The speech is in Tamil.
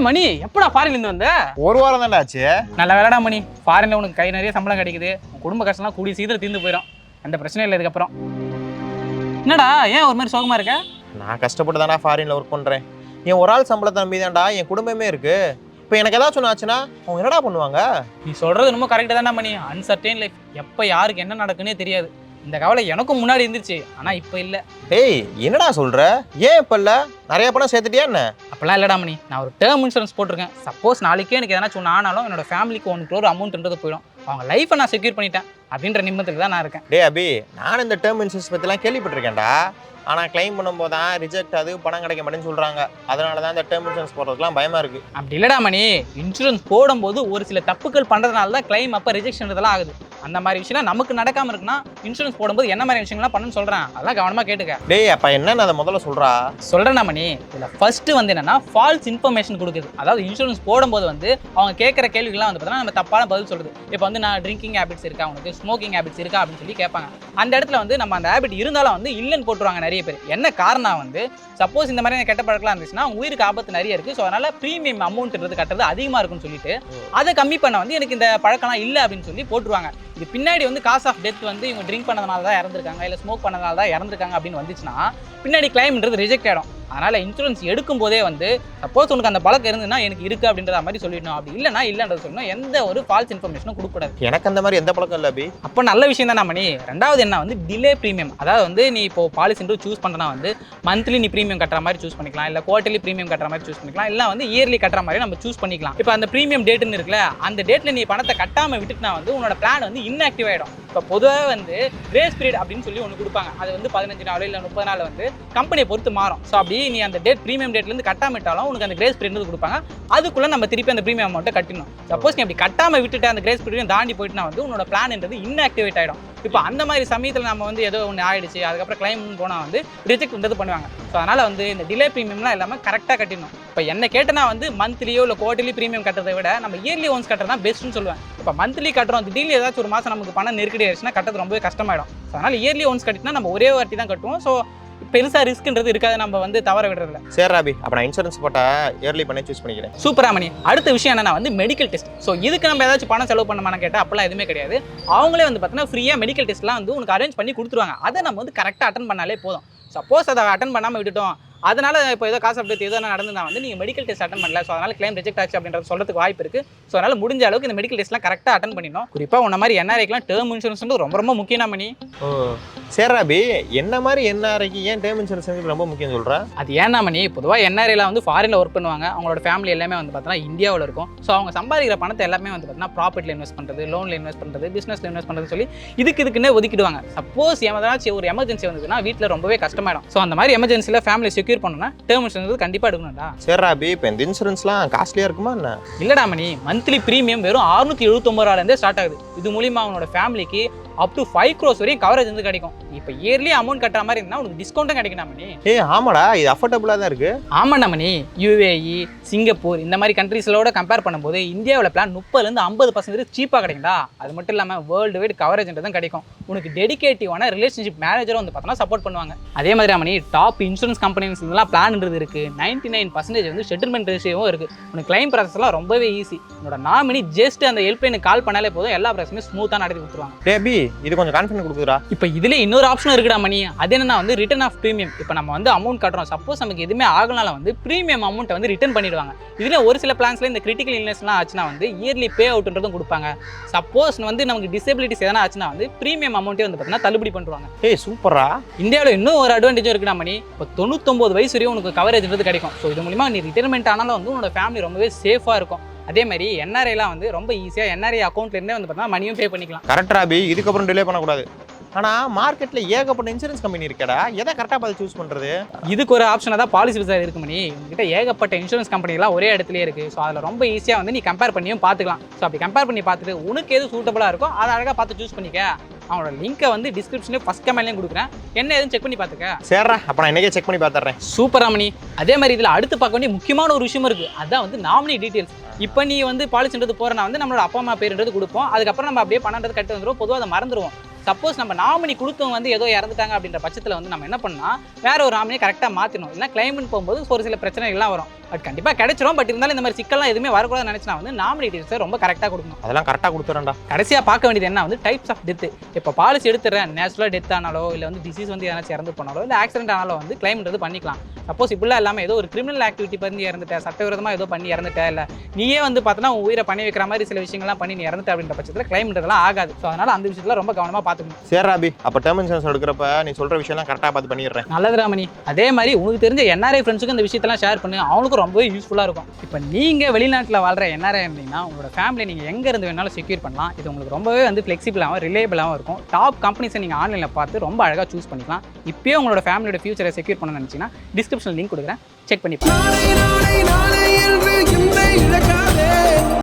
மணி எப்படா ஃபாரின்லேருந்து வந்த? ஒரு வாரம் தான்டா ஆச்சு. நல்ல வேலைடா மணி, ஃபாரின்ல உனக்கு கை நிறைய சம்பளம் கிடைக்குது, குடும்ப கஷ்டம்லாம் கூடிய சீக்கிரம் தீர்ந்து போயிடும், எந்த பிரச்சனையும் இல்லை இதுக்கப்புறம். என்னடா ஏன் ஒரு மாதிரி சோகமா இருக்க? நான் கஷ்டப்பட்டு தான்டா ஃபாரின்ல ஒர்க் பண்றேன். என் ஒரு ஆள் சம்பளத்தை நம்பி தான்டா என் குடும்பமே இருக்கு. இப்போ எனக்கு ஏதாச்சும் ஆச்சுன்னா அவங்க என்னடா பண்ணுவாங்க? நீ சொல்றது இன்னமும் கரெக்டாக தானே மணி. அன்சர்டைன் லைஃப், எப்போ யாருக்கு என்ன நடக்குன்னே தெரியாது. இந்த கவலை எனக்கும் முன்னாடி இருந்துச்சு, ஆனால் இப்போ இல்லை. டேய் என்னடா சொல்ற? ஏன் இப்போ இல்லை? நிறைய பணம் சேர்த்துட்டியா என்ன? அப்போல்லாம் இல்லைடா மணி, நான் ஒரு டேர்ம் இன்சூரன்ஸ் போட்டிருக்கேன். சப்போஸ் நாளைக்கே எனக்கு எதனா ஒன்று ஆனாலும் என்னோட ஃபேமிலிக்கு 1 crore அமௌண்ட்ன்றது போயிடும். அவங்க லைஃப்பை நான் செக்யூர் பண்ணிட்டேன் அப்படின்ற நிம்மதிக்கு தான் நான் இருக்கேன். டே அபி, நான் இந்த டேர்ம் இன்சூரன்ஸ் பற்றிலாம் கேள்விப்பட்டிருக்கேன்டா. ஆனால் கிளைம் பண்ணும்போது தான் ரிஜெக்ட் அது பணம் கிடைக்க மாட்டேன்னு சொல்கிறாங்க. அதனால தான் இந்த டேர்ம் இன்சூரன்ஸ் போடுறதுக்குலாம் பயமாக இருக்குது. அப்படி இல்லைடா மணி, இன்சூரன்ஸ் போடும்போது ஒரு சில தப்புகள் பண்ணுறதுனால தான் கிளைம் அப்போ ரிஜெக்ஷன் இதெல்லாம் ஆகுது. அந்த மாதிரி விஷயம்லாம் நமக்கு நடக்காமல் இருக்குன்னா இன்சூரன்ஸ் போடும்போது என்ன மாதிரி விஷயங்கள்லாம் பண்ணணும்னு சொல்கிறேன், அதெல்லாம் கவனமாக கேட்டுக்க. டேய் அப்போ என்னன்னு அதை முதல்ல சொல்கிறேன் மணி. இதில் ஃபஸ்ட்டு வந்து என்னன்னா ஃபால்ஸ் இன்ஃபர்மேஷன் கொடுக்குது. அதாவது இன்சூரன்ஸ் போடும்போது வந்து அவங்க கேட்குற கேள்விகள்லாம் வந்து பார்த்தீங்கன்னா நம்ம தப்பான பதில் சொல்லுது. இப்போ வந்து நான் ட்ரிங்கிங் ஹேபிட்ஸ் இருக்கா, உனக்கு ஸ்மோக்கிங் ஹேபிட்ஸ் இருக்கா அப்படின்னு சொல்லி கேட்பாங்க. அந்த இடத்துல வந்து நம்ம அந்த ஹேபிட் இருந்தாலும் வந்து இல்லைன்னு போட்டுருவாங்க நிறைய பேர். என்ன காரணம் வந்து சப்போஸ் இந்த மாதிரி கெட்ட பழக்கலாம் இருந்துச்சுன்னா உயிருக்கு ஆபத்து நிறைய இருக்குது, ஸோ அதனால் ப்ரீமியம் அமௌண்ட்ன்றது கட்டுறது அதிகமாக இருக்குன்னு சொல்லிட்டு அதை கம்மி பண்ண வந்து எனக்கு இந்த பழக்கம்லாம் இல்லை அப்படின்னு சொல்லி போட்டுருவாங்க. இது பின்னாடி வந்து காஸ் ஆஃப் டெத் வந்து இவங்க ட்ரிங்க் பண்ணதுனால தான் இறந்துருக்காங்க, இல்லை ஸ்மோக் பண்ணதுனால தான் இறந்துருக்காங்க அப்படின்னு வந்துச்சுன்னா பின்னாடி கிளைம்ன்றது ரிஜெக்ட் ஆகிடும். அதனால் இன்சூரன்ஸ் எடுக்கும் போதே வந்து சப்போஸ் உனக்கு அந்த பழக்கம் இருந்ததுன்னா எனக்கு இருக்குது அப்படின்ற மாதிரி சொல்லிடணும். அப்படி இல்லைனா இல்லைன்றது சொல்லணும். எந்த ஒரு ஃபால்ஸ் இன்ஃபர்மேஷனும் கொடுக்கூடாது. எனக்கு அந்த மாதிரி எந்த பழக்கம் இல்லை அபி. அப்போ நல்ல விஷயம் தான் மணி. ரெண்டாவது என்ன வந்து டிலே ப்ரீமியம். அதாவது வந்து நீ இப்போ பாலிசி சூஸ் பண்ணுறனா வந்து மந்த்லி நீ ப்ரீமியம் கட்டுற மாதிரி சூஸ் பண்ணிக்கலாம், இல்லை குவார்ட்டர்லி ப்ரீமியம் கட்டுற மாதிரி சூஸ் பண்ணிக்கலாம், இல்லை வந்து இயர்லி கட்டுற மாதிரி நம்ம சூஸ் பண்ணிக்கலாம். இப்போ அந்த ப்ரீமியம் டேட்னு இருக்குல்ல, அந்த டேட்டில் நீ பணத்தை கட்டாமல் விட்டுட்டுனா வந்து உன்னோட பிளான் வந்து இன்ஆக்டிவ் ஆகிடும். இப்போ பொதுவாக வந்து கிரேஸ் பீரியட் அப்படின்னு சொல்லி ஒன்று கொடுப்பாங்க. அது வந்து 15 நாள் இல்லை 30 நாள் வந்து கம்பெனியை பொறுத்து மாறும். ஸோ அப்படி நீ அந்த டேட் ப்ரீமியம் டேட்லேருந்து கட்டாமட்டாலும் உனக்கு அந்த கிரேஸ் பீரியட் கொடுப்பாங்க. அதுக்குள்ளே நம்ம திருப்பி அந்த ப்ரீமியம் அமௌண்ட்டை கட்டணும். சப்போஸ் நீ அப்படி கட்டாமல் விட்டுட்டு அந்த கிரேஸ் பீரியட் தாண்டி போயிட்டுனா வந்து உன்னோட பிளான்ன்றது இன்ஆக்டிவேட் ஆகிடும். இப்போ அந்த மாதிரி சமயத்தில் நம்ம வந்து ஏதோ ஒன்று ஆயிடுச்சு, அதுக்கப்புறம் கிளைம் போனால் வந்து ரிஜெக்ட் பண்ணுவாங்க. ஸோ அதனால் வந்து இந்த டிலே ப்ரீமியம்லாம் எல்லாமே கரெக்டாக கட்டணும். இப்போ என்ன கேட்டனா வந்து மந்த்லியோ இல்லை குவார்ட்டர்லி ப்ரீமியம் கட்டுறதை விட நம்ம இயர்லி ஒன்ஸ் கட்டுறது தான் பெஸ்ட்டுன்னு சொல்லுவேன். இப்போ மந்த்லி கட்டுறோம், திடீர்னு ஏதாச்சும் ஒரு மாதம் நமக்கு பணம் நெருக்கடி ஆயிடுச்சுன்னா கட்டுறது ரொம்பவே கஷ்டமாயிடும். ஸோ அதனால் இயர்லி ஒன்ஸ் கட்டினா நம்ம ஒரே வாட்டி தான் கட்டுவோம். ஸோ பெருசாக ரிஸ்க்ன்றது இருக்காது, நம்ம வந்து தவற விடுறதில்ல. சரி ராபி, அப்போ நான் இன்சூரன்ஸ் போட்டால் இயர்லி பண்ணி சூஸ் பண்ணிக்கிறேன். சூப்பரா மணி. அடுத்த விஷயம் என்னன்னா வந்து மெடிக்கல் டெஸ்ட். ஸோ இதுக்கு நம்ம ஏதாச்சும் பணம் செலவு பண்ணமான்னு கேட்டால் அப்பெல்லாம் எதுவுமே கிடையாது. அவங்களே வந்து பார்த்தீங்கன்னா ஃப்ரீயாக மெடிக்கல் டெஸ்ட்லாம் வந்து உனக்கு அரேஞ்ச் பண்ணி கொடுத்துருவாங்க. அதை நம்ம வந்து கரெக்டாக அட்டன் பண்ணாலே போதும். சப்போஸ் அதை அட்டன் பண்ணாமல் விட்டுட்டோம், அதனால் இப்போ ஏதோ காசு அப்படி ஏதோ நடந்ததுனா வந்து நீங்கள் மெடிக்கல் டெஸ்ட் அட்டன் பண்ணல, ஸோ அதனால் கிளைம் ரிஜெக்ட் ஆச்சு அப்படின்றது சொல்கிறதுக்கு வாய்ப்பு இருக்குது. ஸோ அதனால் முடிஞ்ச அளவுக்கு இந்த மெடிக்கல் டெஸ்ட்லாம் கரெக்டாக அட்டன் பண்ணிடணும். குறிப்பாக உன்ன மாதிரி என்ஆர்ஐக்கெலாம் டேர்ம் இன்சூரன்ஸ் வந்து ரொம்ப ரொம்ப முக்கியம் மணி. ஓ சரி ராபி, என்ன மாதிரி என்ஆர்ஐக்கு ஏன் டேர்ம் இன்சூரன்ஸ் ரொம்ப முக்கியம் சொல்கிறேன்? அது ஏன்னா மணி, பொதுவாக என்ஆர்ஐலாம் வந்து ஃபாரினில் ஒர்க் பண்ணுவாங்க. அவங்களோட ஃபேமிலி எல்லாமே வந்து பார்த்தீங்கன்னா இந்தியாவில் இருக்கும். ஸோ அவங்க சம்பாதிக்கிற பணத்தை எல்லாமே வந்து பார்த்தீங்கன்னா ப்ராப்பர்ட்டியில் இன்வெஸ்ட் பண்ணுறது, லோனில் இன்வெஸ்ட் பண்ணுறது, பிஸ்னஸில் இன்வெஸ்ட் பண்ணுறது சொல்லி இதுக்குன்னே ஒதுக்கிடுவாங்க. சப்போஸ் ஏதாச்சும் ஒரு எமர்ஜென்சி வந்ததுன்னா வீட்டில் ரொம்பவே கஷ்டமாயிடும். ஸோ அந்த மாதிரி எமர்ஜென்சியில் ஃபேமிலி செக்யூர் பண்ணணும்னா டேர்ம் இன்சூரன்ஸ் கண்டிப்பாக எடுக்கணும்டா. சரி ராபி, இப்போ இந்த இன்சூரன்ஸ்லாம் காஸ்ட்லியாக இருக்குமா என்ன? இல்லடா மணி, மந்த்லி ப்ரீமியம் வெறும் 679 ஸ்டார்ட் ஆகுது. இது மூலிமா அவனோட ஃபேமிலிக்கு அப் டு 5 crores வரையும் கவரேஜ் வந்து கிடைக்கும். இப்போ இயர்லி அமௌண்ட் கட்டுற மாதிரி இருந்தால் உனக்கு டிஸ்கவுண்ட்டும் கிடைக்கும் மணி. ஆமாடா, இது அஃபோர்டபுளாக தான் இருக்குது. ஆமாண்டா மணி. யுஏஇ, சிங்கப்பூர் இந்த மாதிரி கண்ட்ரீஸோட கம்பேர் பண்ணும்போது இந்தியாவில் பிளான் 30% 50% சீப்பாக கிடைக்கும்டா. அது மட்டும் இல்லாமல் வேர்ல்டு வைட் கவரேஜ்ன்றதும் கிடைக்கும். உனக்கு டெடிகேட்டிவான ரிலேஷன்ஷிப் மேனேஜரும் வந்து பார்த்தோன்னா சப்போர்ட் பண்ணுவாங்க. அதே மாதிரி மணி டாப் இன்சூரன்ஸ் கம்பெனிஸ் இதெல்லாம் பிளான்ன்றது இருக்குது. 99% வந்து செட்டில்மெண்ட் ரேஷியோவும் இருக்குது. உனக்கு கிளைம் ப்ராசஸ்லாம் ரொம்பவே ஈஸி. உன்னோட நாமினி ஜஸ்ட் அந்த ஹெல்ப்லைனுக்கு கால் பண்ணாலே போதும், எல்லா ப்ராசஸுமே ஸ்மூத்தாக நடத்தி கொடுத்துருவாங்க. டேபி, இது கொஞ்சம் கான்ஃபிடன்ட் கொடுக்குறா. இப்போ இதுல இன்னொரு ஆப்ஷன் இருக்குடா மணி. அது என்னன்னா வந்து ரிட்டர்ன் ஆஃப் ப்ரீமியம். இப்போ நம்ம வந்து அமௌண்ட் கட்டுறோம், சப்போஸ் நமக்கு எதுவுமே ஆகனால வந்து ப்ரீமியம் அமௌண்ட்டை வந்து ரிட்டர்ன் பண்ணிடுவாங்க. இதுல ஒரு சில பிளான்ஸ்ல இந்த கிரிட்டிக்கல் இல்னஸ்லாம் ஆச்சுன்னா வந்து இயர்லி பே அவுட்ன்றதும் கொடுப்பாங்க. சப்போஸ் வந்து நமக்கு டிசபிலிட்டிஸ் எதனா ஆச்சுன்னா வந்து ப்ரீமியம் அமௌண்ட்டே வந்து பார்த்தீங்கன்னா தள்ளுபடி பண்ணுவாங்க. சூப்பரா. இந்தியாவில் இன்னும் ஒரு அட்வான்டேஜ் இருக்குடா மணி. இப்போ 99 வயசு வரையும் உனக்கு கவரேஜ்ன்றது கிடைக்கும். ஸோ இது மூலிமா நீ ரிட்டைர்மெண்ட் ஆனாலும் வந்து உன்னோட ஃபேமிலி ரொம்பவே சேஃபாக இருக்கும். அதே மாதிரி என்ஆர்ஐலாம் வந்து ரொம்ப ஈஸியாக என்ஆர்ஐ அக்கௌண்ட்லேருந்தே வந்து பார்த்தீங்கன்னா மணியும் பே பண்ணிக்கலாம். கரெக்ட் ராபி, இதுக்கப்புறம் டிலே பண்ணக்கூடாது. ஆனால் மார்க்கெட்டில் ஏகப்பட்ட இன்சூரன்ஸ் கம்பெனி இருக்கடா, எதை கரெக்டாக பார்த்து சூஸ் பண்ணுறது? இதுக்கு ஒரு ஆப்ஷனாக தான் பாலிசி பஜார் இருக்கு மணி. உங்ககிட்ட ஏகப்பட்ட இன்சூரன்ஸ் கம்பெனிலாம் ஒரே இடத்துலேயே இருக்குது. ஸோ அதில் ரொம்ப ஈஸியாக வந்து நீ கம்பேர் பண்ணியும் பார்த்துக்கலாம். ஸோ அப்படி கம்பேர் பண்ணி பார்த்துட்டு உனக்கு எது சூட்டபுளாக இருக்கோ அதை அழகாக பார்த்து சூஸ் பண்ணிக்க. அவனோட லிங்கை வந்து டிஸ்கிரிப்ஷன்லேயும் ஃபஸ்ட் கமெண்ட்லேயும் கொடுக்குறேன், என்ன எதுவும் செக் பண்ணி பார்த்துக்க. சரிடா, அப்போ நான் இன்றைக்கே செக் பண்ணி பார்த்துட்றேன். சூப்பரா மணி. அதே மாதிரி இதில் அடுத்து பார்க்க வேண்டிய முக்கியமான ஒரு விஷயம் இருக்குது, அதான் வந்து நாமினி டீட்டெயில்ஸ். இப்போ நீ வந்து பாலிசின்றது போகிறனா வந்து நம்மளோட அப்பா அம்மா பேருன்றது கொடுப்போம். அதுக்கப்புறம் நம்ம அப்படியே பணன்றது கட்டு வந்துடுவோம். பொதுவாக அதை மறந்துடுவோம். சப்போஸ் நம்ம நாமினி கொடுத்தவங்க வந்து ஏதோ இறந்துட்டாங்க அப்படின்ற பட்சத்தில் வந்து நம்ம என்ன பண்ணால் வேற ஒரு நாமினியை கரெக்டாக மாற்றணும். இல்லை கிளைம்னு போகும்போது ஒரு சில பிரச்சனைகள்லாம் வரும். பட் கண்டிப்பாக கிடைச்சிரும். பட் இருந்தாலும் இந்த மாதிரி சிக்கல்லாம் எதுவுமே வரக்கூடாதுன்னு நினச்சினா வந்து நாமினி டீட்டெயில்ஸை ரொம்ப கரெக்டாக கொடுக்கணும். அதெல்லாம் கரெக்டாக கொடுத்துறேன்டா. கடைசியாக பார்க்க வேண்டியது என்ன வந்து டைப்ஸ் ஆஃப் டெத். இப்போ பாலிசி எடுத்துறேன், நேச்சுரலாக டெத் ஆனாலோ இல்லை வந்து டிசீஸ் வந்து யாராச்சும் இறந்து போனாலோ இல்லை ஆக்சிடென்ட் ஆனாலோ வந்து கிளைம்ன்றது பண்ணிக்கலாம். சப்போஸ் இப்படிலாம் இல்லாமல் ஏதோ ஒரு கிரிமினல் ஆக்டிவிட்டி பண்ணி இறந்துட்டேன், சட்டவிரோதமாக ஏதோ பண்ணி இறந்துட்டேன், இல்லை நீயே வந்து பார்த்தோன்னா உன் உயிரை பண்ணி வைக்கிற மாதிரி சில விஷயங்கள்லாம் பண்ணி நீ இறந்துட்ட அப்படின்ற பட்சத்தில் கிளைம்ன்றதெல்லாம் ஆகாது. ஸோ அதனால் அந்த விஷயத்தில் ரொம்ப கவனமாக பார்த்துக்கணும். சரி ராபி, அப்போ டேர்ம் இன்சூரன்ஸ் எடுக்கிறப்ப நீ சொல்கிற விஷயம்லாம் கரெக்டாக பார்த்து பண்ணிடுறேன். நல்லது ராமணி. அதே மாதிரி உங்களுக்கு தெரிஞ்ச NRI ஃப்ரெண்ட்ஸுக்கு இந்த விஷயத்தெல்லாம் ஷேர் பண்ணி அவங்களுக்கும் ரொம்பவே யூஸ்ஃபுல்லாக இருக்கும். இப்போ நீங்கள் வெளிநாட்டில் வாழ்கிற NRI இருந்தீங்கன்னா உங்களோட ஃபேமிலி நீங்கள் எங்கே இருந்து வேணாலும் செக்யூர் பண்ணலாம். இது உங்களுக்கு ரொம்பவே வந்து ஃப்ளெக்சிபிளாகவும் ரிலேபிளாகவும் இருக்கும். டாப் கம்பெனிஸை நீங்கள் ஆன்லைனில் பார்த்து ரொம்ப அழகாக சூஸ் பண்ணிக்கலாம். இப்போயே உங்களோட ஃபேமிலியோட ஃபியூச்சரை செக்யூர் பண்ணணும்னு நினச்சிங்கன்னா டிஸ்கிரிப்ஷனில் லிங்க் கொடுக்குறேன், செக் பண்ணி பாருங்க.